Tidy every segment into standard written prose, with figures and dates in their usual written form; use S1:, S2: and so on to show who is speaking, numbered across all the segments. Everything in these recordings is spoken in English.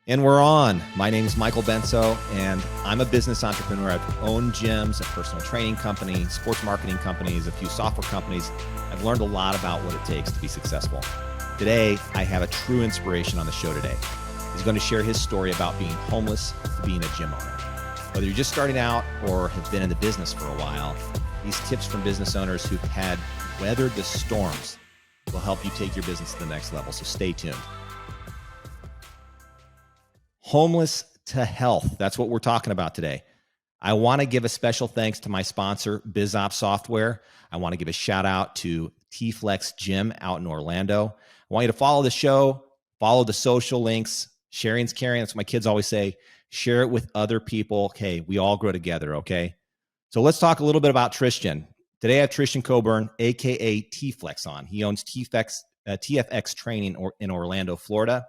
S1: And we're on. My name is Michael Benso, and I'm a business entrepreneur. I've owned gyms, a personal training company, sports marketing companies, a few software companies. I've learned a lot about what it takes to be successful. Today, I have a true inspiration on the show today. He's going to share his story about being homeless to being a gym owner. Whether you're just starting out or have been in the business for a while, these tips from business owners who've had weathered the storms will help you take your business to the next level. So stay tuned. Homeless to health. That's what we're talking about today. I want to give a special thanks to my sponsor, BizOps Software. I want to give a shout out to T-Flex Gym out in Orlando. I want you to follow the show, follow the social links. Sharing's caring. That's what my kids always say. Share it with other people. Okay, we all grow together, okay? So let's talk a little bit about Tristian. Today I have Tristian Coburn, aka T-Flex on. He owns TFX Training in Orlando, Florida.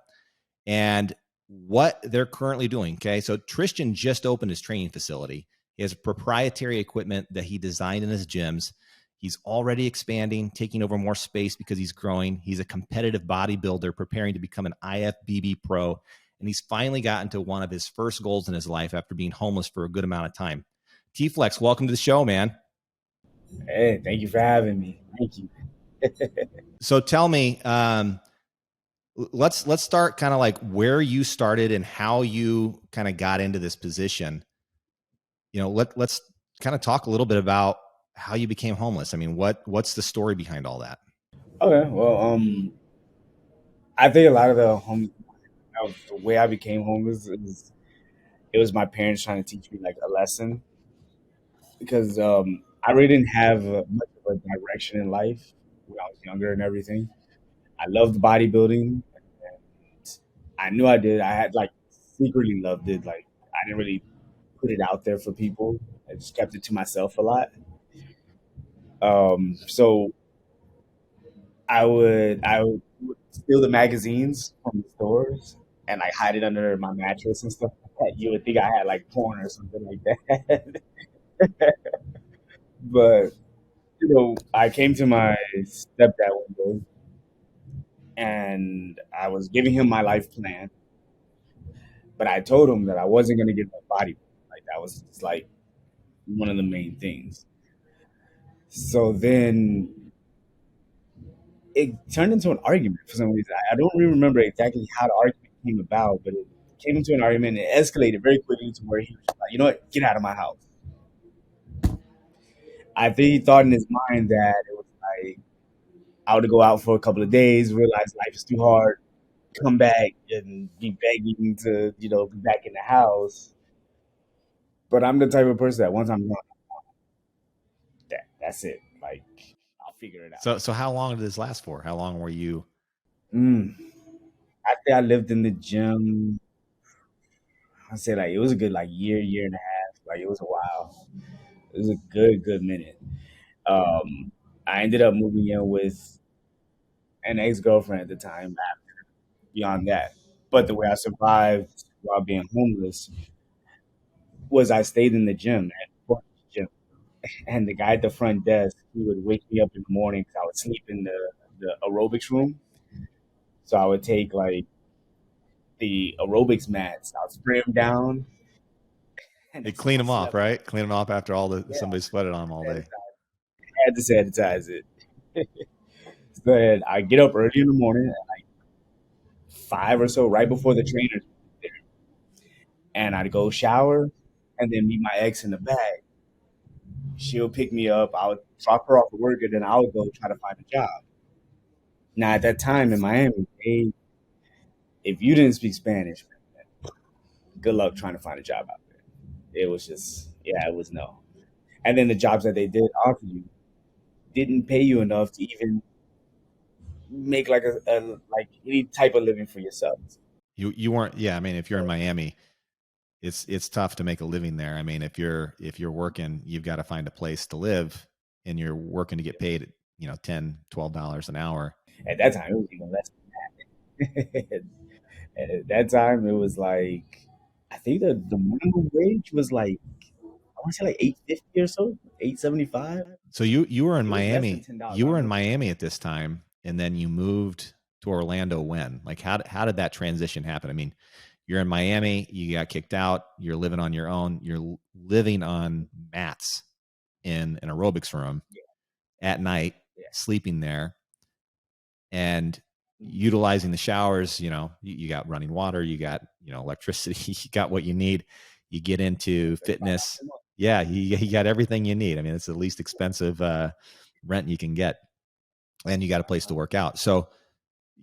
S1: And what they're currently doing. Okay. So Tristian just opened his training facility. He has proprietary equipment that he designed in his gyms. He's already expanding, taking over more space because he's growing. He's a competitive bodybuilder preparing to become an IFBB pro. And he's finally gotten to one of his first goals in his life after being homeless for a good amount of time. T-Flex, welcome to the show, man.
S2: Hey, thank you for having me. Thank you.
S1: So tell me, let's start kind of like where you started and how you kind of got into this position. You know, let's kind of talk a little bit about how you became homeless. I mean, what's the story behind all that?
S2: Okay, well, I think a lot of the way I became homeless is it was my parents trying to teach me like a lesson because I really didn't have much of a direction in life when I was younger and everything. I loved bodybuilding. I knew I did. I had like secretly loved it. Like I didn't really put it out there for people. I just kept it to myself a lot. So I would steal the magazines from the stores and like hide it under my mattress and stuff like that. You would think I had like porn or something like that. But I came to my stepdad one day and I was giving him my life plan, but I told him that I wasn't gonna get a body. Like that was just like one of the main things. So then it turned into an argument for some reason. I don't really remember exactly how the argument came about, but it came into an argument and it escalated very quickly to where he was like, you know what, get out of my house. I think he thought in his mind that it was like I would go out for a couple of days, realize life is too hard, come back and be begging to, be back in the house. But I'm the type of person that once I'm gone, that's it. Like I'll figure it out.
S1: So how long did this last for? How long were you?
S2: Mm. I think I lived in the gym. I say like it was a good like year and a half. Like it was a while. It was a good minute. Um, I ended up moving in with an ex girlfriend at the time. Beyond that, but the way I survived while being homeless was I stayed in the gym and the guy at the front desk he would wake me up in the morning because I would sleep in the aerobics room. So I would take like the aerobics mats, I would spray them down, and
S1: They
S2: that's how
S1: clean
S2: I
S1: them off,
S2: slept.
S1: right? Clean them off after all the
S2: Yeah,
S1: somebody sweated on them all day.
S2: I had to sanitize it. So then I get up early in the morning at like 5 or so, right before the trainers there, and I'd go shower and then meet my ex in the back. She'll pick me up. I would drop her off at work, and then I would go try to find a job. Now, at that time in Miami, if you didn't speak Spanish, good luck trying to find a job out there. It was just, yeah, it was no. And then the jobs that they did offer you didn't pay you enough to even make like like any type of living for yourself.
S1: You weren't. Yeah, I mean, if you're in
S2: So,
S1: Miami, it's tough to make a living there. I mean, if you're working, you've got to find a place to live, and you're working to get paid, $10-12 an hour.
S2: at that time, it was even less than that. And at that time, it was like I think the minimum wage was like I want to say like 850 or so, 875.
S1: So you were in
S2: It was less than
S1: Miami.
S2: $10.
S1: You
S2: I
S1: were in
S2: remember.
S1: Miami at this time, and then you moved to Orlando when? Like how did that transition happen? I mean, You're in Miami, you got kicked out, you're living on your own, you're living on mats in an aerobics room at night, sleeping there, and utilizing the showers. You got running water, you got electricity, you got what you need. You get into fitness. Yeah, you got everything you need. I mean, it's the least expensive rent you can get, and you got a place to work out. So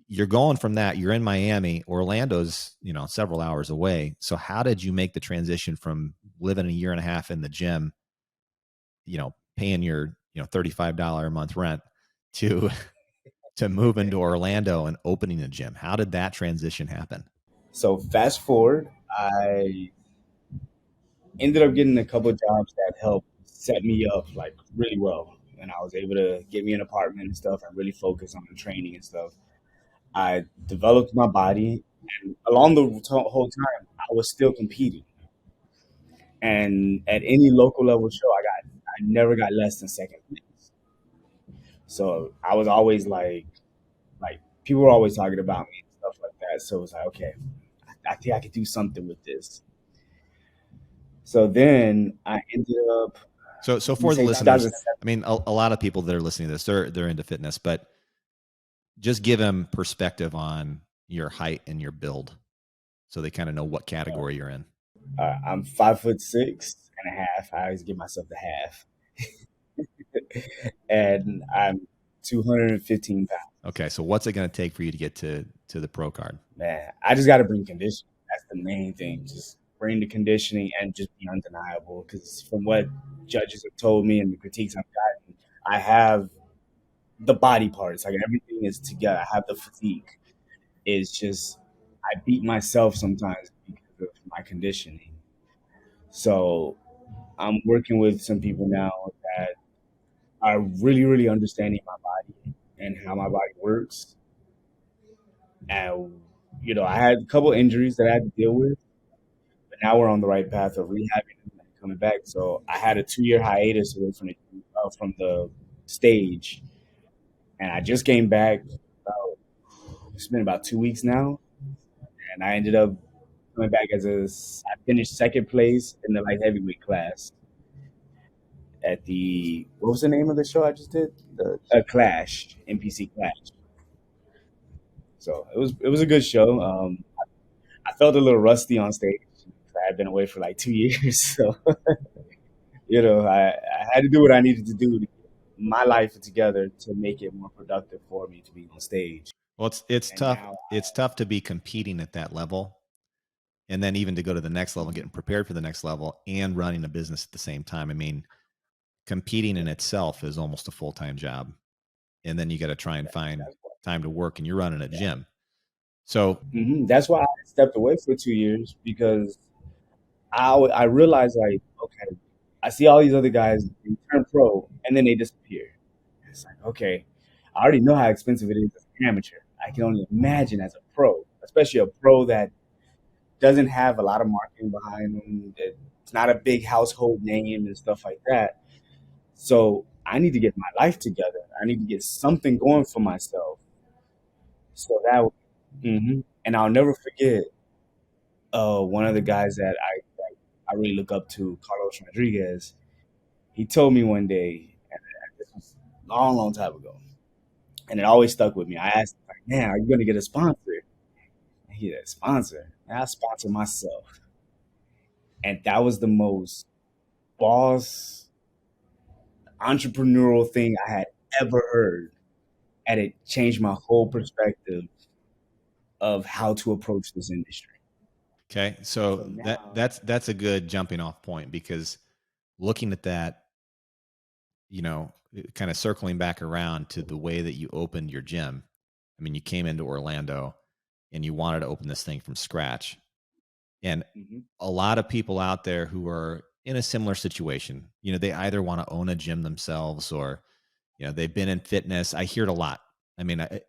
S1: you're going from that. You're in Miami. Orlando's several hours away. So how did you make the transition from living a year and a half in the gym, paying your $35 a month rent, to moving to Orlando and opening a gym? How did that transition happen?
S2: So fast forward, I ended up getting a couple of jobs that helped set me up like really well, and I was able to get me an apartment and stuff and really focus on the training and stuff. I developed my body, and along the whole time, I was still competing. And at any local level show, I never got less than second place. So I was always like people were always talking about me and stuff like that. So it was like, okay, I think I could do something with this. So then I ended up,
S1: So
S2: you
S1: for the
S2: say
S1: listeners,
S2: 2007.
S1: I mean, a lot of people that are listening to this, they're into fitness, but just give them perspective on your height and your build, so they kind of know what category you're in.
S2: I'm 5'6.5". I always give myself the half, and I'm 215 pounds.
S1: Okay, so what's it going to take for you to get to the pro card?
S2: Man, I just got to bring conditioning. That's the main thing. Just bring the conditioning and just be undeniable. Because from what judges have told me and the critiques I've gotten, I have the body parts. Like everything is together. I have the physique. It's just I beat myself sometimes because of my conditioning. So I'm working with some people now that are really, really understanding my body and how my body works. And I had a couple injuries that I had to deal with, but now we're on the right path of rehabbing and coming back. So I had a 2-year hiatus away from the stage, and I just came back. About, it's been about 2 weeks now, and I ended up coming back I finished second place in the light heavyweight class at the what was the name of the show I just did? The Clash, NPC Clash. So it was a good show. I felt a little rusty on stage. I had been away for like 2 years, so I had to do what I needed to do to get my life together to make it more productive for me to be on stage.
S1: Well, it's
S2: And
S1: tough.
S2: now,
S1: It's tough to be competing at that level, and then even to go to the next level, getting prepared for the next level, and running a business at the same time. I mean, competing in itself is almost a full-time job, and then you got to try and find
S2: that's why,
S1: time to work, and you're running a gym. So
S2: that's why I stepped away for 2 years because I realized like, okay, I see all these other guys they turn pro and then they disappear. It's like, okay, I already know how expensive it is as an amateur. I can only imagine as a pro, especially a pro that doesn't have a lot of marketing behind them. It's not a big household name and stuff like that. So I need to get my life together. I need to get something going for myself. So and I'll never forget one of the guys that I really look up to, Carlos Rodriguez. He told me one day, and this was a long, long time ago, and it always stuck with me. I asked him, like, "Man, are you going to get a sponsor?" And he said, "Sponsor? And I sponsor myself." And that was the most boss entrepreneurial thing I had ever heard, and it changed my whole perspective of how to approach this industry.
S1: okay,
S2: So
S1: so
S2: now,
S1: that's a good jumping off point, because looking at that, kind of circling back around to the way that you opened your gym. I mean, you came into Orlando and you wanted to open this thing from scratch. And
S2: mhm,
S1: a lot of people out there who are in a similar situation, they either want to own a gym themselves, or, they've been in fitness. I hear it a lot. I mean,
S2: mhm,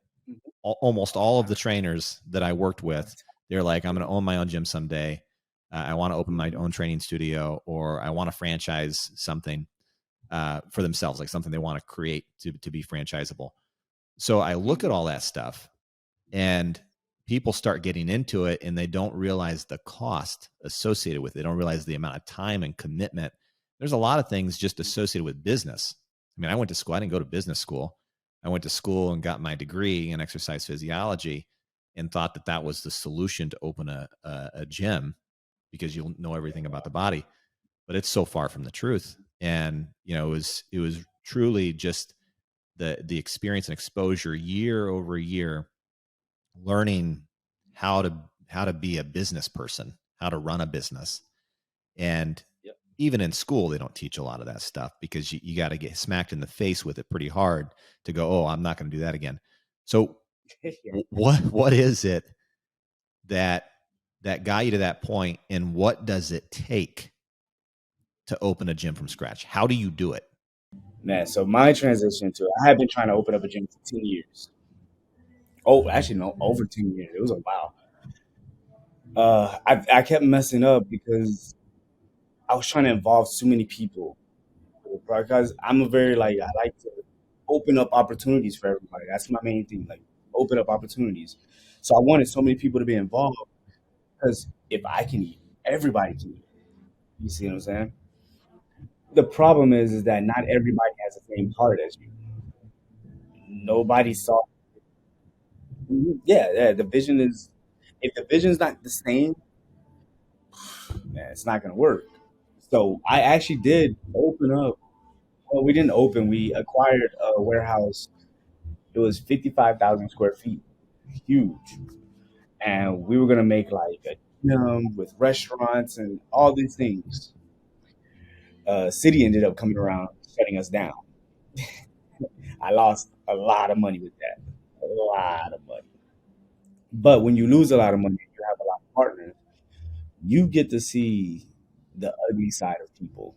S1: almost
S2: all the
S1: all of the
S2: time,
S1: trainers that I worked
S2: all the
S1: with,
S2: time.
S1: they're like, I'm
S2: Yeah.
S1: going to own my own gym someday. I want to open my
S2: Mhm,
S1: own training studio, or I want to franchise something for themselves, like something they want to create to be franchisable. So I look at
S2: mhm,
S1: all that stuff, and people start getting into it and they don't realize the cost associated with it. They don't realize the amount of time and commitment. There's a lot of things just associated with business. I mean, I went to school, I didn't go to business school. I went to school and got my degree in exercise physiology and thought that that was the solution to open a gym because you'll know everything about the body. But it's so far from the truth. And, it was truly just the experience and exposure year over year, learning how to be a business person, how to run a business. And
S2: Yep.
S1: even in school, they don't teach a lot of that stuff because you got to get smacked in the face with it pretty hard to go, oh, I'm not going to do that again. So
S2: Yeah.
S1: what is it that got you to that point, and what does it take to open a gym from scratch? How do you do it?
S2: Man, so my transition to I have been trying to open up a gym for 10 years. Oh, actually, no, over 10 years. It was a while. I kept messing up because I was trying to involve too many people. Because I'm a very like I like to open up opportunities for everybody. That's my main thing. Like open up opportunities. So I wanted so many people to be involved because if I can eat, everybody can eat. You see what I'm saying? The problem is that not everybody has the same heart as you. Nobody saw. Yeah, yeah. The vision is if the vision's not the same, man, it's not gonna work. So I actually did open up. Well, we didn't open. We acquired a warehouse. It was 55,000 square feet, huge, and we were gonna make like a gym with restaurants and all these things. City ended up coming around, shutting us down. I lost a lot of money with that, a lot of money. But when you lose a lot of money, you have a lot of partners. You get to see the ugly side of people.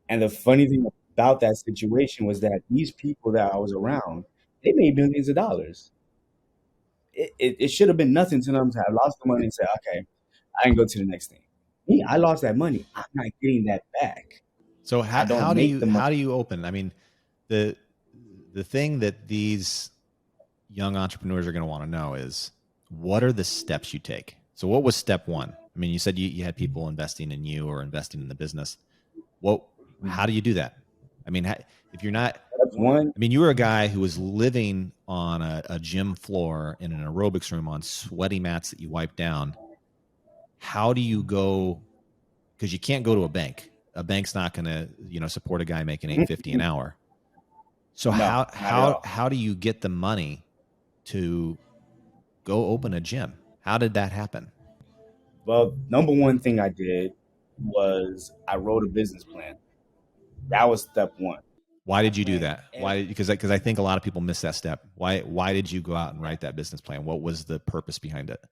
S2: And the funny thing about that situation was that these people that I was around, they made millions of dollars. It should have been nothing to them to have lost the money and say, okay, I can go to the next thing. Me, I lost that money. I'm not getting that back.
S1: So
S2: I
S1: how
S2: don't
S1: do
S2: make
S1: you
S2: the money.
S1: open? I mean, the thing that these young entrepreneurs are going to want to know is, what are the steps you take? So what was step one? I mean, you said you had people investing in you or investing in the business. How do you do that? I mean, if you're not,
S2: That's one.
S1: I mean, you were a guy who was living on a gym floor in an aerobics room on sweaty mats that you wipe down. How do you go? Because you can't go to a bank. A bank's not going to, support a guy making $850 an hour. So
S2: No, not at all.
S1: how do you get the money to go open a gym? How did that happen?
S2: Well, number one thing I did was I wrote a business plan. That was step one.
S1: Why
S2: I
S1: did you do
S2: planned
S1: that?
S2: every.
S1: Why? Because I think a lot of people miss that step. Why did you go out and write that business plan? What was the purpose behind it?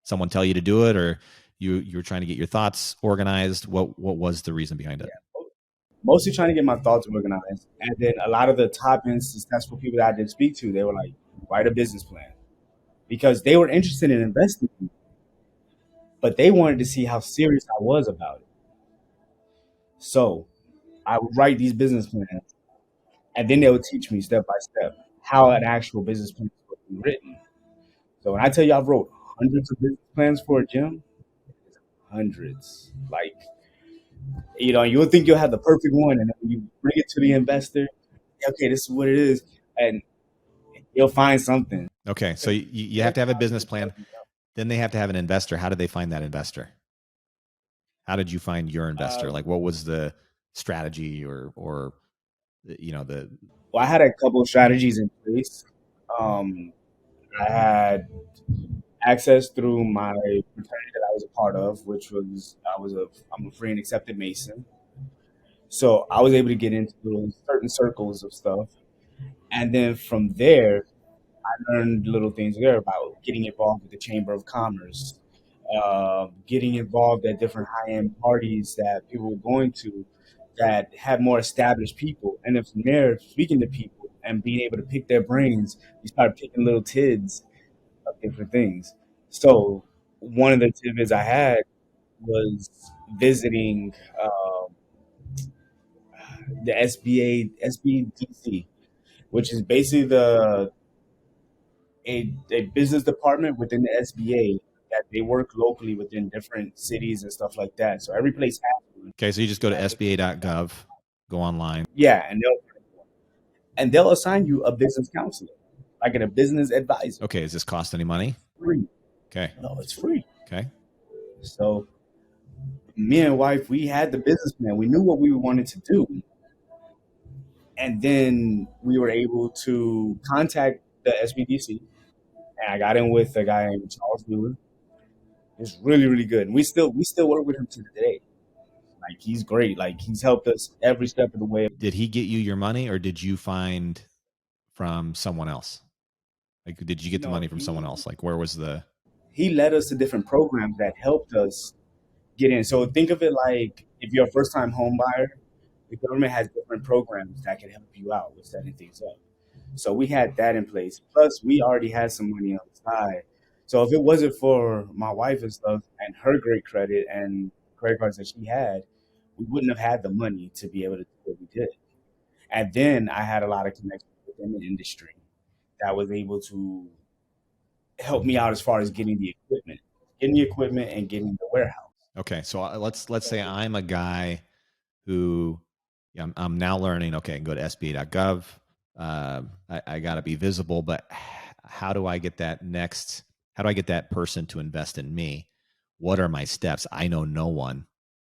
S1: Someone tell you to do it, or you were trying to get your thoughts organized? What was the reason behind it?
S2: Yeah, mostly trying to get my thoughts organized. And then a lot of the top end successful people that I did speak to, they were like, write a business plan because they were interested in investing, but they wanted to see how serious I was about it. So I would write these business plans, and then they would teach me step by step how an actual business plan would be written. So when I tell you I've wrote hundreds of business plans for a gym, hundreds. Like, you would think you'll have the perfect one, and then when you bring it to the investor, okay, this is what it is, and you'll find something.
S1: Okay, so you have to have a business plan. Then they have to have an investor. How did they find that investor? How did you find your investor? Like, what was the strategy, or the
S2: Well, I had a couple of strategies in place. Um, I had access through my fraternity that I was a part of, which was I'm a free and accepted Mason. So I was able to get into certain circles of stuff, and then from there, I learned little things there about getting involved with the Chamber of Commerce, getting involved at different high-end parties that people were going to that had more established people. And then from there, speaking to people and being able to pick their brains, you start picking little tidbits of different things. So one of the tidbits I had was visiting the SBDC, which is basically the a business department within the SBA that they work locally within different cities and stuff like that. So every place has one
S1: Okay, so you just go to
S2: that they can reach out.
S1: sba.gov, go online.
S2: Yeah, and they'll assign you a business counselor, like a business advisor.
S1: Okay, does this cost any money?
S2: Free.
S1: Okay.
S2: No, it's free.
S1: Okay.
S2: So me and wife, we had the business plan. We knew what we wanted to do, and then we were able to contact the SBDC, and I got in with a guy named Charles Wheeler. It's really, really good. And we still work with him to today. Like he's great. Like he's helped us every step of the way.
S1: Did he get you your money, or did you find from someone else? Like, did you get the
S2: No,
S1: money from someone else? Like, where was the?
S2: he led us to different programs that helped us get in. So think of it like if you're a first time home buyer, the government has different programs that can help you out with setting things up. So we had that in place. Plus, we already had some money on the side. So if it wasn't for my wife and stuff and her great credit and credit cards that she had, we wouldn't have had the money to be able to do what we did. And then I had a lot of connections within the industry that was able to help me out as far as getting the equipment and getting the warehouse.
S1: Okay, so let's say I'm a guy who, yeah, I'm now learning. Okay, I can go to sba.gov. I got to be visible, but how do I get that next? How do I get that person to invest in me? What are my steps? I know no one.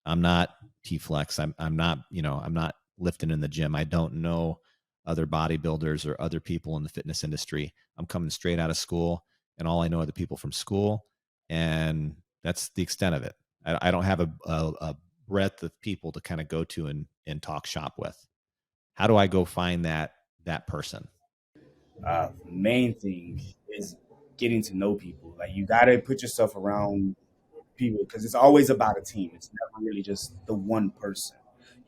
S1: I'm not T-Flex. I'm not, I'm not lifting in the gym. I don't know other bodybuilders or other people in the fitness industry. I'm coming straight out of school, and all I know are the people from school, and that's the extent of it. I don't have a breadth of people to kind of go to and talk shop with. How do I go find that person?
S2: Main thing is getting to know people. Like you got to put yourself around people because it's always about a team. It's never really just the one person.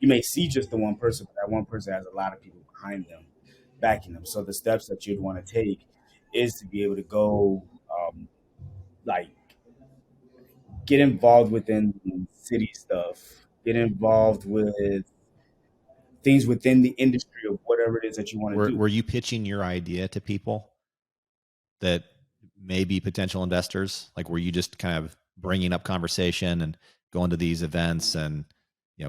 S2: You may see just the one person, but that one person has a lot of people behind them, backing them. So the steps that you'd want to take is to be able to go, like, get involved within city stuff, get involved with things within the industry of whatever it is that you want to do.
S1: Were you pitching your idea to people that may be potential investors? Like, were you just kind of bringing up conversation and going to these events and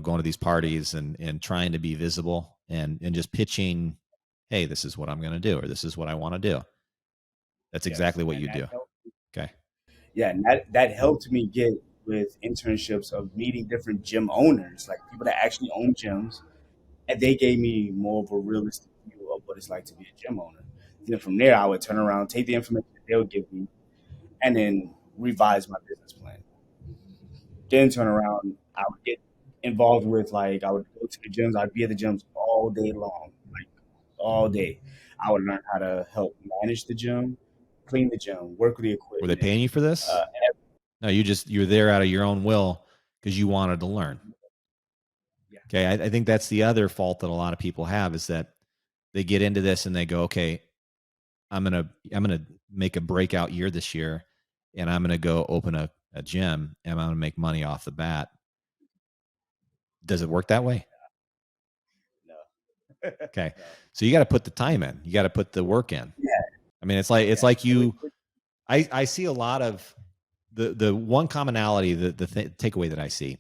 S1: going to these parties and trying to be visible and just pitching, hey, this is what I'm going to do, or this is what I want to do? That's
S2: Yes,
S1: exactly what
S2: and
S1: you
S2: that
S1: do.
S2: helped.
S1: Okay.
S2: Yeah, and that helped me get with internships of meeting different gym owners, like people that actually own gyms, and they gave me more of a realistic view of what it's like to be a gym owner. Then from there, I would turn around, take the information that they would give me, and then revise my business plan. Then turn around, I would get involved with like I would go to the gyms. I'd be at the gyms all day long, like all day. I would learn how to help manage the gym, clean the gym, work with the
S1: Were they
S2: equipment.
S1: paying you for this?
S2: Uh,
S1: No, you're there out of your own will because you wanted to learn.
S2: yeah,
S1: Okay. I think that's the other fault that a lot of people have is that they get into this and they go, okay, I'm gonna make a breakout year this year, and I'm gonna go open a gym and I'm gonna make money off the bat. Does it work that way?
S2: no,
S1: Okay.
S2: no,
S1: So you got to put the time in. You got to put the work in.
S2: yeah,
S1: I mean, it's
S2: yeah.
S1: like
S2: And
S1: you. I see a lot of the one commonality, the takeaway that I see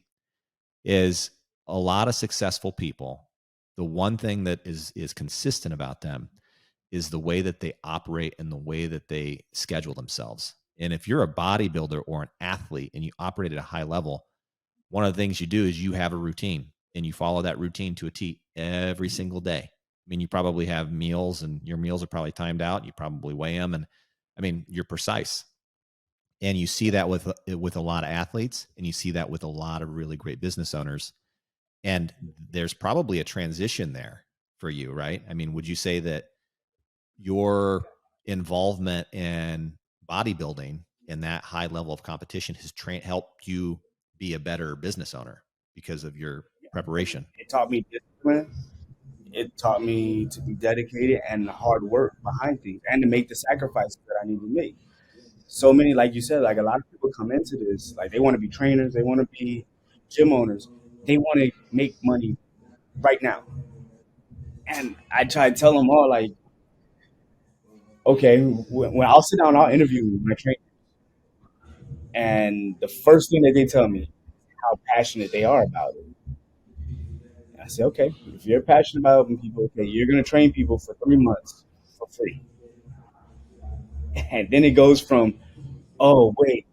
S1: is a lot of successful people. The one thing that is consistent about them is the way that they operate and the way that they schedule themselves. And if you're a bodybuilder or an athlete and you operate at a high level, one of the things you do is you have a routine and you follow that routine to a T every single day. I mean, you probably have meals and your meals are probably timed out. You probably weigh them. And I mean, you're precise. And you see that with a lot of athletes, and you see that with a lot of really great business owners. And there's probably a transition there for you, right? I mean, would you say that your involvement in bodybuilding and that high level of competition has helped you be a better business owner because of your preparation?
S2: it taught me discipline. It taught me to be dedicated and hard work behind things, and to make the sacrifices that I need to make. So many, like you said, like a lot of people come into this, like they want to be trainers, they want to be gym owners, they want to make money right now. And I try to tell them all, like, Okay, when I'll sit down, I'll interview my trainer, and the first thing that they tell me is how passionate they are about it. And I say, okay, if you're passionate about helping people, okay, you're gonna train people for 3 months for free, and then it goes from, oh wait,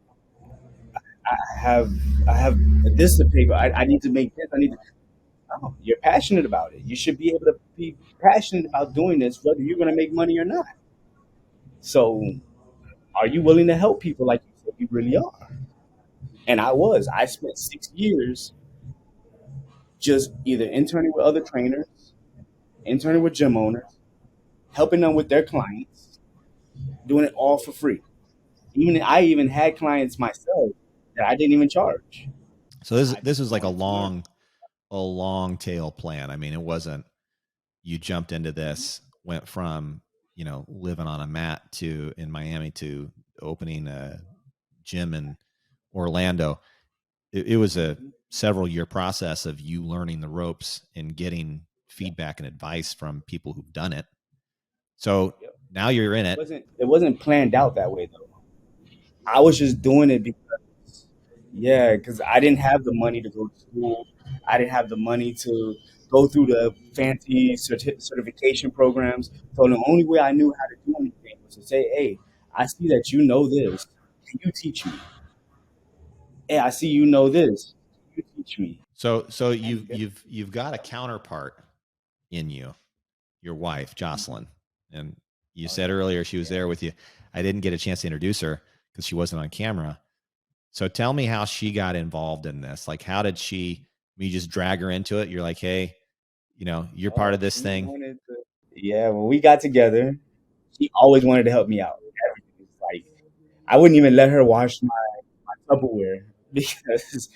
S2: I have I have this to pay, but I need to make this. I need to. Oh, you're passionate about it. You should be able to be passionate about doing this, whether you're gonna make money or not. So, are you willing to help people like you said you really are? And I was. I spent 6 years just either interning with other trainers, interning with gym owners, helping them with their clients, doing it all for free. Even I even had clients myself that I didn't even charge.
S1: So this
S2: I
S1: this
S2: just
S1: was like
S2: wanted to learn.
S1: a long tail plan. I mean, it wasn't you jumped into this, went from, living on a mat to in Miami to opening a gym in Orlando. It was a
S2: Mhm.
S1: several year process of you learning the ropes and getting
S2: Yeah,
S1: feedback and advice from people who've done it. So
S2: yeah.
S1: now you're in
S2: It
S1: it.
S2: wasn't planned out that way though. I was just doing it because, yeah, because I didn't have the money to go to school. I didn't have the money to go through the fancy certification programs. So the only way I knew how to do anything was to say, "Hey, I see that you know this. Can you teach me? Hey, I see you know this. Can you teach me?"
S1: So
S2: And
S1: you've got a counterpart in you, your wife, Jocelyn. And you
S2: oh
S1: said earlier she was
S2: yeah,
S1: there with you. I didn't get a chance to introduce her because she wasn't on camera. So tell me how she got involved in this. Like, how did you just drag her into it? You're like, hey, you're part
S2: no,
S1: of this
S2: she
S1: thing.
S2: wanted to. Yeah, when we got together, she always wanted to help me out. Everything. It's like I wouldn't even let her wash my Tupperware because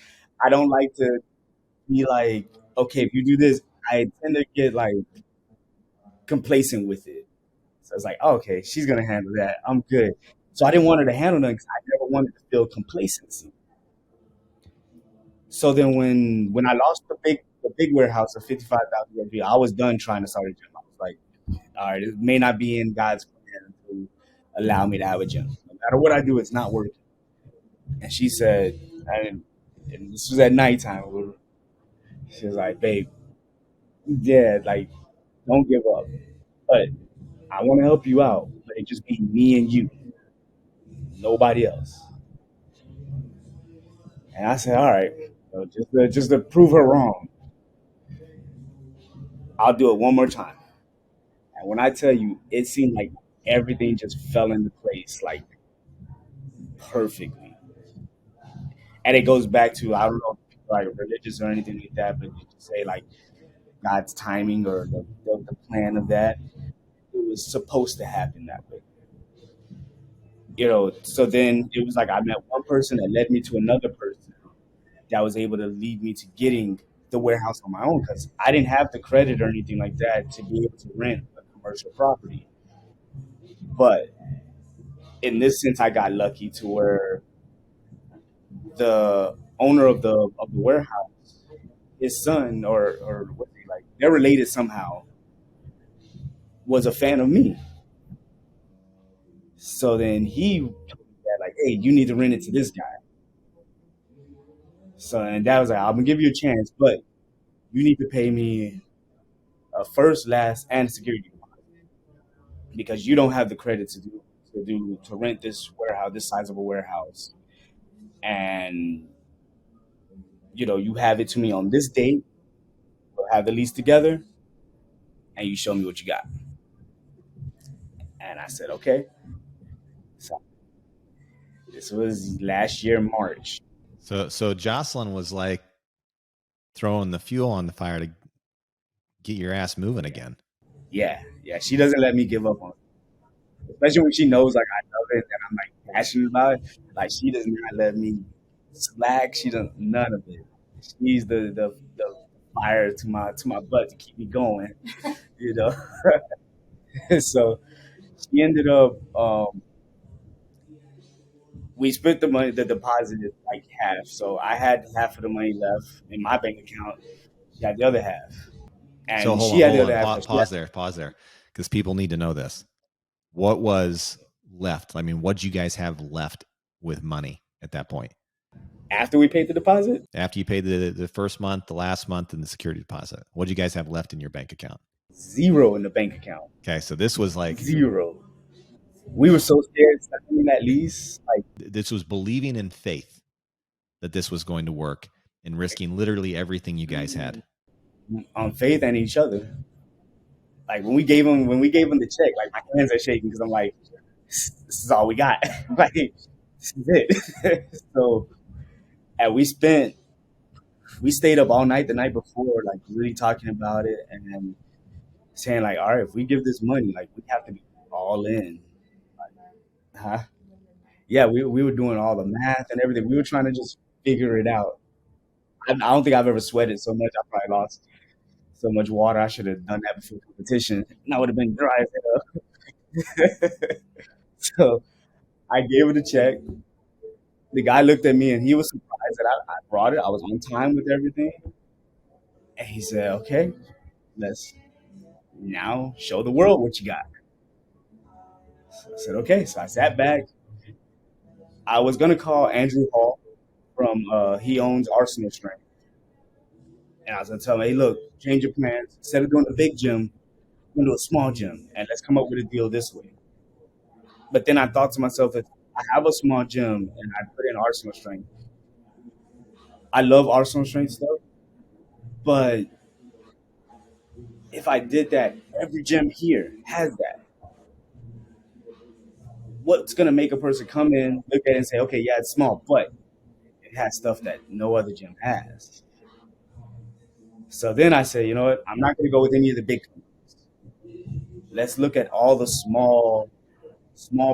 S2: I don't like to be like, okay, if you do this, I tend to get like complacent with it. So it's like, oh, okay, she's gonna handle that. I'm good. So I didn't want her to handle that because I never wanted to feel complacency. So then when I lost the big warehouse of 55,000 square feet, I was done trying to start a gym. I was like, all right, it may not be in God's plan to allow me to have a gym. No matter what I do, it's not working. And she said, and this was at nighttime. She was like, babe, yeah, like, don't give up. But I want to help you out. But it just be me and you, nobody else. And I said, all right, so just to prove her wrong, I'll do it one more time. And when I tell you, it seemed like everything just fell into place like perfectly. And it goes back to I don't know if people are religious or anything like that, but you just say like God's timing or the plan of that. It was supposed to happen that way. So then it was like I met one person that led me to another person that was able to lead me to getting the warehouse on my own because I didn't have the credit or anything like that to be able to rent a commercial property. But in this sense, I got lucky to where the owner of the warehouse, his son or what they like, they're related somehow, was a fan of me. So then he told me that like, hey, you need to rent it to this guy. So and that was like, I'm gonna give you a chance, but you need to pay me a first, last, and security deposit because you don't have the credit to rent this warehouse, this sizable warehouse, and you have it to me on this date. We'll have the lease together, and you show me what you got. And I said, okay. So this was last year, March.
S1: So Jocelyn was like throwing the fuel on the fire to get your ass moving
S2: Yeah,
S1: again.
S2: yeah, yeah. She doesn't let me give up on it, especially when she knows like I love it and I'm like passionate about it. Like she does not let me slack. She does none of it. She's the fire to my butt to keep me going. You know. So she ended up. We split the money. The deposit is like half. So I had half of the money left in my bank account. She had the other half,
S1: So
S2: and she had the
S1: hold
S2: other
S1: on,
S2: half because she had.
S1: pause there, because people need to know this. What was left? I mean, what did you guys have left with money at that point?
S2: After we paid the deposit,
S1: After you paid the first month, the last month, and the security deposit, what did you guys have left in your bank account?
S2: zero in the bank account.
S1: Okay, so this was like
S2: Zero. We were so scared signing that lease. Like,
S1: this was believing in faith that this was going to work and risking literally everything you guys had.
S2: on faith and each other. Like when we gave him the check, like my hands are shaking because I'm like, this is all we got. Like this is it. So, and we stayed up all night the night before, like really talking about it and then saying like, all right, if we give this money, like we have to be all in. Huh? Yeah, we were doing all the math and everything. We were trying to just figure it out. I don't think I've ever sweated so much. I probably lost so much water. I should have done that before competition, and I would have been dry as hell. So I gave it a check. The guy looked at me and he was surprised that I brought it. I was on time with everything. And he said, okay, let's now show the world what you got. So I said, okay. So I sat back. I was going to call Andrew Hall from, he owns Arsenal Strength. And I was going to tell him, hey, look, change your plans. Instead of doing a big gym, we're going to do a small gym and let's come up with a deal this way. But then I thought to myself, if I have a small gym and I put in Arsenal Strength, I love Arsenal Strength stuff, but if I did that, every gym here has that. What's gonna make a person come in, look at it, and say, okay, yeah, it's small, but it has stuff that no other gym has. So then I say, you know what? I'm not gonna go with any of the big companies. Let's look at all the small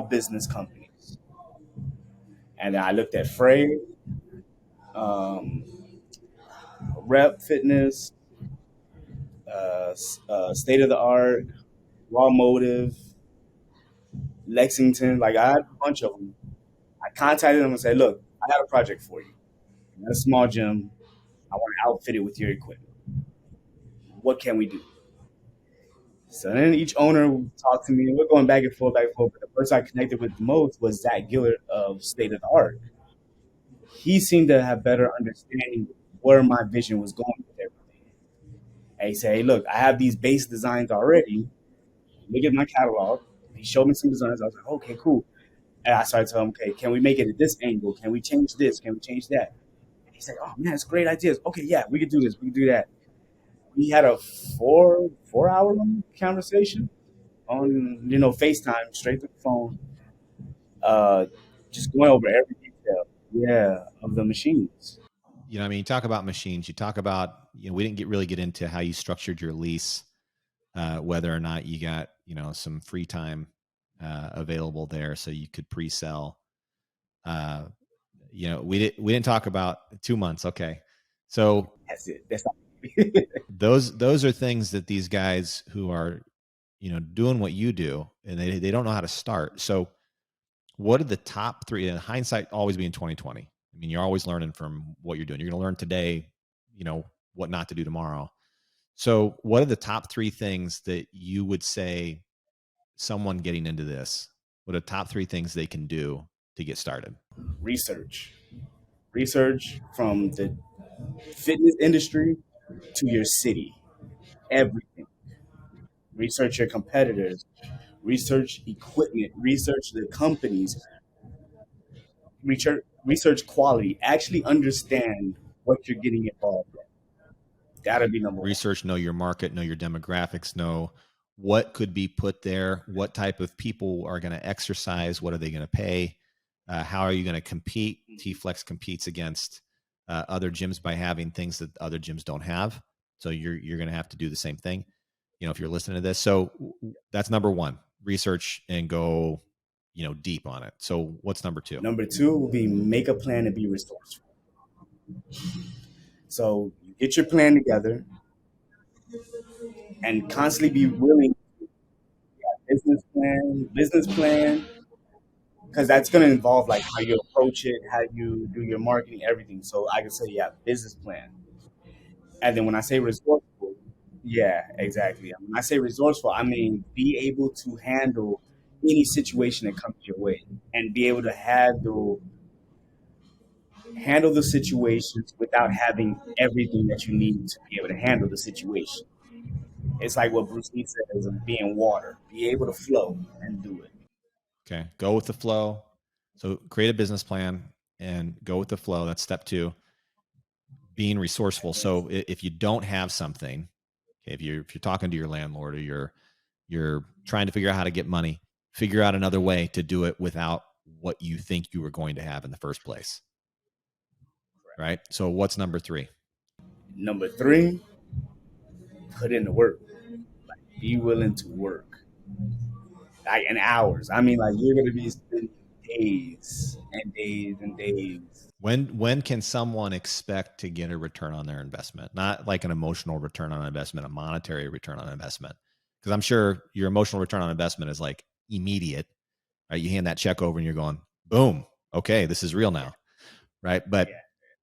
S2: business companies. And then I looked at Frey, um, Rep Fitness, State of the Art, Raw Motive, Lexington. Like I had a bunch of them. I contacted them and said, look, I got a project for you. I'm at a small gym. I want to outfit it with your equipment. What can we do? So then each owner would talk to me, and we're going back and forth, back and forth. But the person I connected with the most was Zach Gillard of State of the Art. He seemed to have better understanding where my vision was going with everything. And he said, hey, look, I have these base designs already. Look at my catalog. He showed me some designs. I was like, okay, cool. And I started telling him, okay, can we make it at this angle? Can we change this? Can we change that? And he's like, oh man, it's great ideas. Okay, yeah, we could do this. We could do that. We had a four hour long conversation on FaceTime straight to the phone, uh, just going over every detail, yeah, of the machines.
S1: You know, I mean, you talk about machines. You talk about, we didn't really get into how you structured your lease, whether or not you got, some free time available there so you could pre-sell. We didn't talk about 2 months. Okay, so
S2: That's it. That's not
S1: those are things that these guys who are, doing what you do, and they don't know how to start. So, what are the top three? In hindsight, always being 2020. I mean, you're always learning from what you're doing. You're going to learn today, what not to do tomorrow. So, what are the top three things that you would say someone getting into this? What are the top three things they can do to get started?
S2: research from the fitness industry to your city, everything. Research your competitors, research equipment, research the companies, research quality. Actually understand what you're getting involved in. That'll be number one.
S1: Research, know your market, know your demographics, know what could be put there, what type of people are going to exercise, what are they going to pay, how are you going to compete. T-Flex competes against other gyms by having things that other gyms don't have. So you're going to have to do the same thing, if you're listening to this. So that's number one, research and go, deep on it. So what's number two?
S2: Number two will be make a plan and be resourceful. So you get your plan together and constantly be willing to business plan, because that's going to involve like how you approach it, how you do your marketing, everything. So I can say, yeah, business plan. And then when I say resourceful, yeah, exactly. When I say resourceful, I mean be able to handle any situation that comes your way and be able to handle the situations without having everything that you need to be able to handle the situation. It's like what Bruce Lee says of being water, be able to flow and do it.
S1: Okay. Go with the flow. So create a business plan and go with the flow. That's step two. Being resourceful. So if you don't have something, okay, if you're talking to your landlord or you're trying to figure out how to get money, figure out another way to do it without what you think you were going to have in the first place. Right? So what's number three?
S2: Number three, put in the work. Be willing to work. Like in hours. I mean, like you're gonna be spending days and days and days.
S1: When can someone expect to get a return on their investment? Not like an emotional return on investment, a monetary return on investment. Because I'm sure your emotional return on investment is like immediate, right? You hand that check over and you're going, boom, okay, this is real now, right? But
S2: Yeah.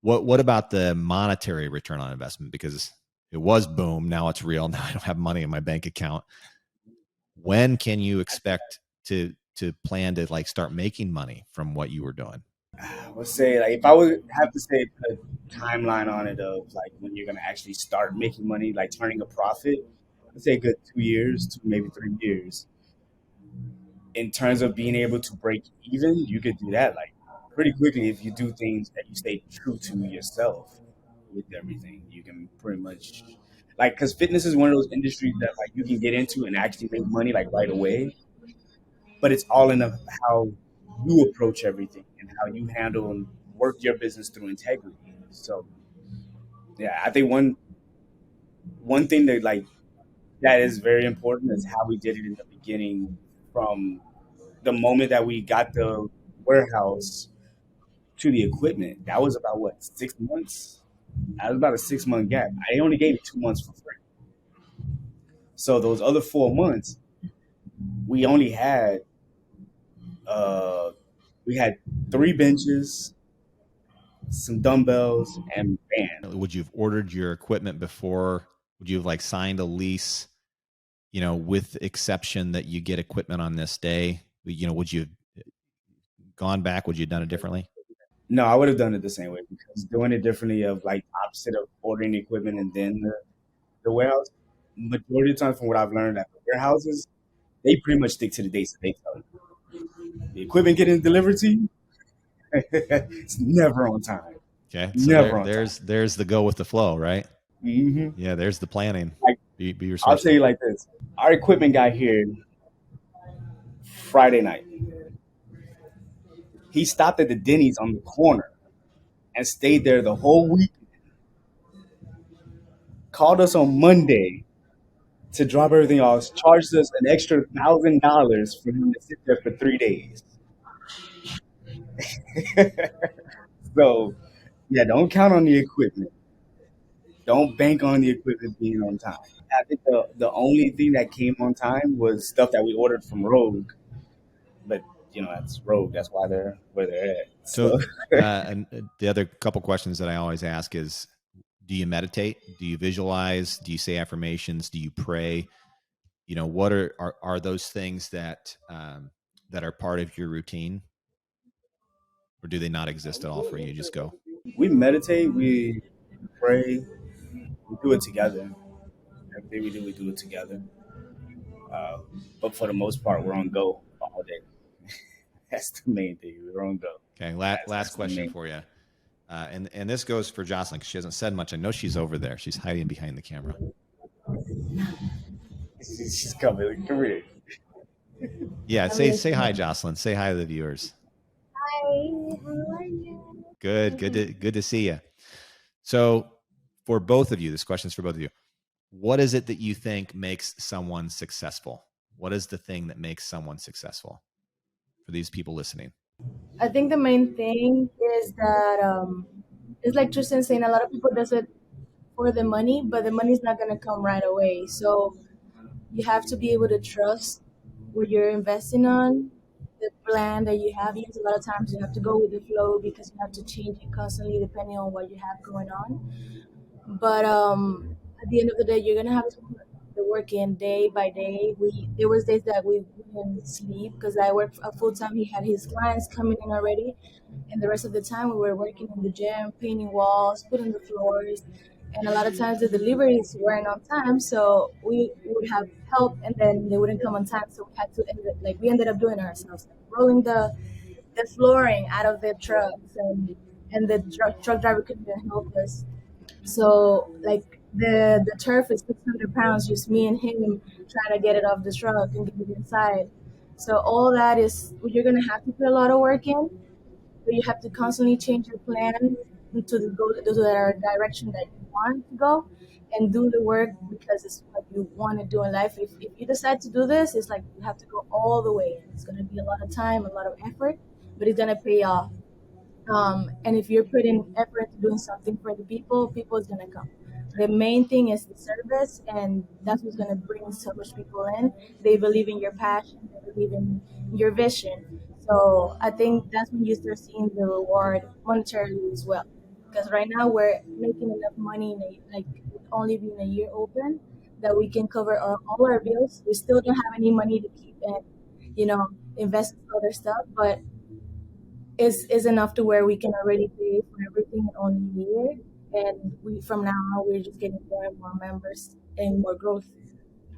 S1: what about the monetary return on investment? Because it was boom, now it's real. Now I don't have money in my bank account. When can you expect to plan to like start making money from what you were doing?
S2: Let's say like if I would have to say a timeline on it of like when you're gonna actually start making money, like turning a profit, I'd say a good 2 years to maybe 3 years. In terms of being able to break even, you could do that like pretty quickly if you do things that you stay true to yourself with everything. You can pretty much like because fitness is one of those industries that like you can get into and actually make money like right away, but it's all in how you approach everything and how you handle and work your business through integrity. So yeah, I think one thing that like that is very important is how we did it in the beginning from the moment that we got the warehouse to the equipment. That was about what 6 months. That was about a 6 month gap. I only gave it 2 months for free. So those other 4 months, we only had uh, we had 3 benches, some dumbbells, and band.
S1: Would you have ordered your equipment before? Would you have like signed a lease, with the exception that you get equipment on this day? Would you have gone back? Would you have done it differently?
S2: No, I would have done it the same way because doing it differently of like opposite of ordering the equipment and then the warehouse. Majority of the time, from what I've learned at the warehouses, they pretty much stick to the dates that they tell you. The equipment getting delivered to you, it's never on time.
S1: Okay. So
S2: Never on time.
S1: there's the go with the flow, right?
S2: Hmm.
S1: Yeah, there's the planning.
S2: Like
S1: Be
S2: I'll tell
S1: resourceful.
S2: you like this: our equipment got here Friday night. He stopped at the Denny's on the corner and stayed there the whole week. Called us on Monday to drop everything off. Charged us an extra $1,000 for him to sit there for 3 days. So yeah, don't count on the equipment. Don't bank on the equipment being on time. I think the only thing that came on time was stuff that we ordered from Rogue, but that's Rogue. That's why they're where they're at.
S1: So,
S2: So
S1: and the other couple questions that I always ask is, do you meditate? Do you visualize? Do you say affirmations? Do you pray? What are those things that are part of your routine, or do they not exist at all for you? You just go.
S2: we meditate, we pray, we do it together. Everything we do it together. Uh, but for the most part, we're on go all day. That's the main thing. We're on go.
S1: Okay. Last
S2: That's the
S1: question
S2: main.
S1: for you. And this goes for Jocelyn because she hasn't said much. I know she's over there. She's hiding behind the camera.
S2: She's coming. Come here.
S1: Yeah,
S3: I'm
S1: say hi,
S3: listening.
S1: Jocelyn. Say hi to the viewers.
S3: Hi, how are you?
S1: Good to see you. So, for both of you, this question is for both of you. What is it that you think makes someone successful? What is the thing that makes someone successful for these people listening?
S3: I think the main thing is that it's like Tristan saying, a lot of people does it for the money, but the money's not gonna come right away. So you have to be able to trust what you're investing on, the plan that you have. Yes, a lot of times you have to go with the flow because you have to change it constantly depending on what you have going on. But at the end of the day, you're gonna have to put the work in day by day. We there was days that we him sleep because I work a full time. He had his clients coming in already, and the rest of the time we were working in the gym, painting walls, putting the floors, and a lot of times the deliveries weren't on time, so we would have help, and then they wouldn't come on time, so we had to we ended up doing it ourselves, like rolling the flooring out of the trucks, and the truck driver couldn't even help us. So like the turf is 600 pounds, just me and him trying to get it off the truck and get it inside. So all that is you're gonna have to put a lot of work in, but you have to constantly change your plan to the direction that you want to go, and do the work because it's what you want to do in life. If you decide to do this, it's like you have to go all the way. It's gonna be a lot of time, a lot of effort, but it's gonna pay off. And if you're putting effort into doing something for the people, people is gonna come. The main thing is the service, and that's what's gonna bring so much people in. They believe in your passion, they believe in your vision. So I think that's when you start seeing the reward monetarily as well. Because right now we're making enough money, like only being a year open, that we can cover all our bills. We still don't have any money to keep and invest in other stuff, but is enough to where we can already pay for everything in only a year. And we from now on we're just getting more and more members and more growth.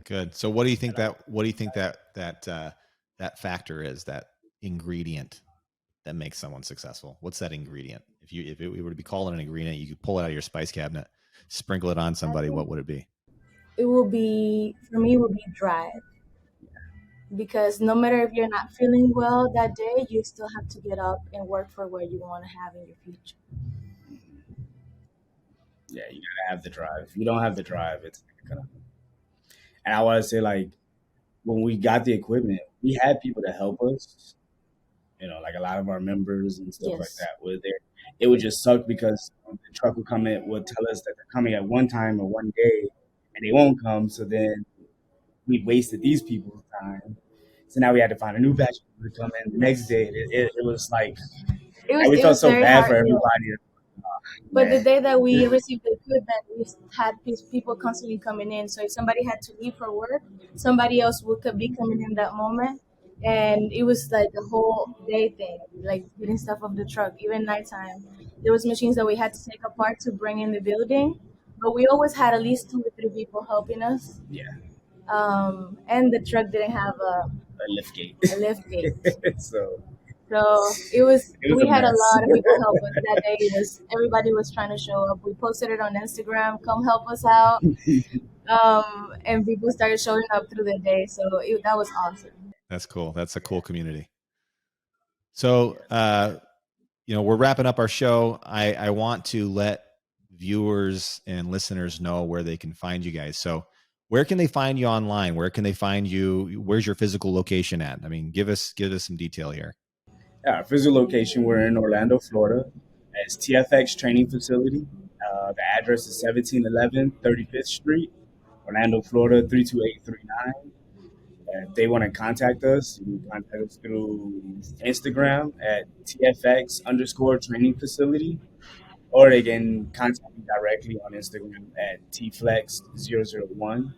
S1: Good. So what do you think that factor is, that ingredient that makes someone successful? What's that ingredient? If it were to be called an ingredient, you could pull it out of your spice cabinet, sprinkle it on somebody, what would it be?
S3: It will be for me will be drive, because no matter if you're not feeling well that day, you still have to get up and work for what you want to have in your future.
S2: Yeah, you gotta have the drive. If you don't have the drive, it's not gonna. And I want to say, like, when we got the equipment, we had people to help us. Like a lot of our members and stuff like
S3: Yes.
S2: that were there. It would just suck because the truck would come in, would tell us that they're coming at one time or one day, and they won't come. So then we wasted these people's time. So now we had to find a new batch of people to come in the next day. It was like,
S3: It
S2: and
S3: was
S2: we
S3: it
S2: felt
S3: was
S2: so
S3: very
S2: bad
S3: hard.
S2: for
S3: Yeah.
S2: everybody.
S3: But the
S2: Man,
S3: day that we received the equipment, we had these people constantly coming in. So if somebody had to leave for work, somebody else could be coming in that moment. And it was like a whole day thing, like getting stuff off the truck, even nighttime. There was machines that we had to take apart to bring in the building, but we always had at least 2 or 3 people helping us.
S2: yeah,
S3: And the truck didn't have
S2: a lift gate.
S3: a lift gate.
S2: So
S3: So it was.
S2: it was
S3: We
S2: a
S3: had a
S2: mess.
S3: lot of people help us that day. It was everybody was trying to show up. We posted it on Instagram. Come help us out. And people started showing up through the day. So that was awesome.
S1: That's cool. That's a cool community. So, we're wrapping up our show. I want to let viewers and listeners know where they can find you guys. So where can they find you online? Where can they find you? Where's your physical location at? I mean, give us some detail here.
S2: Yeah, our physical location, we're in Orlando, Florida. It's TFX Training Facility. The address is 1711 35th Street, Orlando, Florida 32839. If they want to contact us, you can contact us through Instagram at TFX underscore training facility, or they can contact me directly on Instagram at tflex001.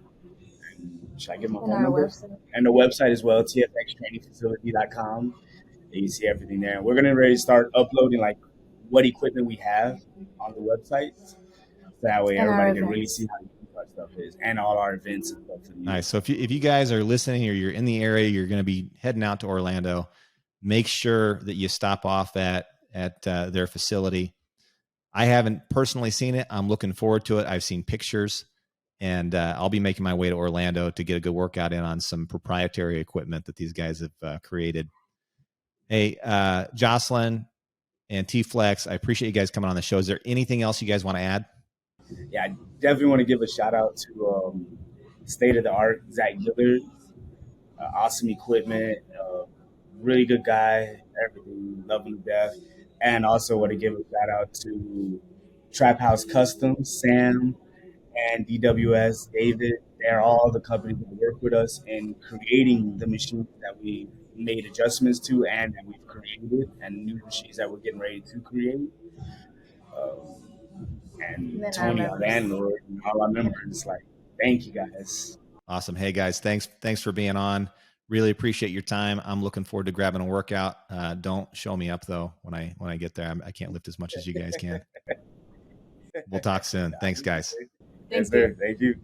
S2: Should I give my
S3: And
S2: phone
S3: our
S2: number?
S3: website.
S2: And the website as well, tfxtrainingfacility.com. You can see everything there. We're going to ready to start uploading like what equipment we have on the website. So that way
S3: And our
S2: everybody can really see
S3: events.
S2: how unique our stuff is and all our events and stuff for the youth.
S1: Nice. So if you guys are listening or you're in the area, you're going to be heading out to Orlando, make sure that you stop off at their facility. I haven't personally seen it. I'm looking forward to it. I've seen pictures, and I'll be making my way to Orlando to get a good workout in on some proprietary equipment that these guys have created. Hey, Jocelyn and T-Flex, I appreciate you guys coming on the show. Is there anything else you guys want to add?
S2: Yeah, I definitely want to give a shout out to state of the art Zach Gillard. Awesome equipment, really good guy, everything, love him to death. And also want to give a shout out to Trap House Customs, Sam, and DWS, David. They're all the companies that work with us in creating the machines that we made adjustments to and that we've created, and new machines that we're getting ready to create. Um,
S3: And
S2: and
S3: then our
S2: Tony, our
S3: members.
S2: landlord, and all our members, like, thank you guys.
S1: Awesome. Hey guys, thanks for being on. Really appreciate your time. I'm looking forward to grabbing a workout. Don't show me up though when I get there. I can't lift as much as you guys can. We'll talk soon. Thanks, guys.
S2: Yes,
S3: Thank you.
S2: sir. Thank you.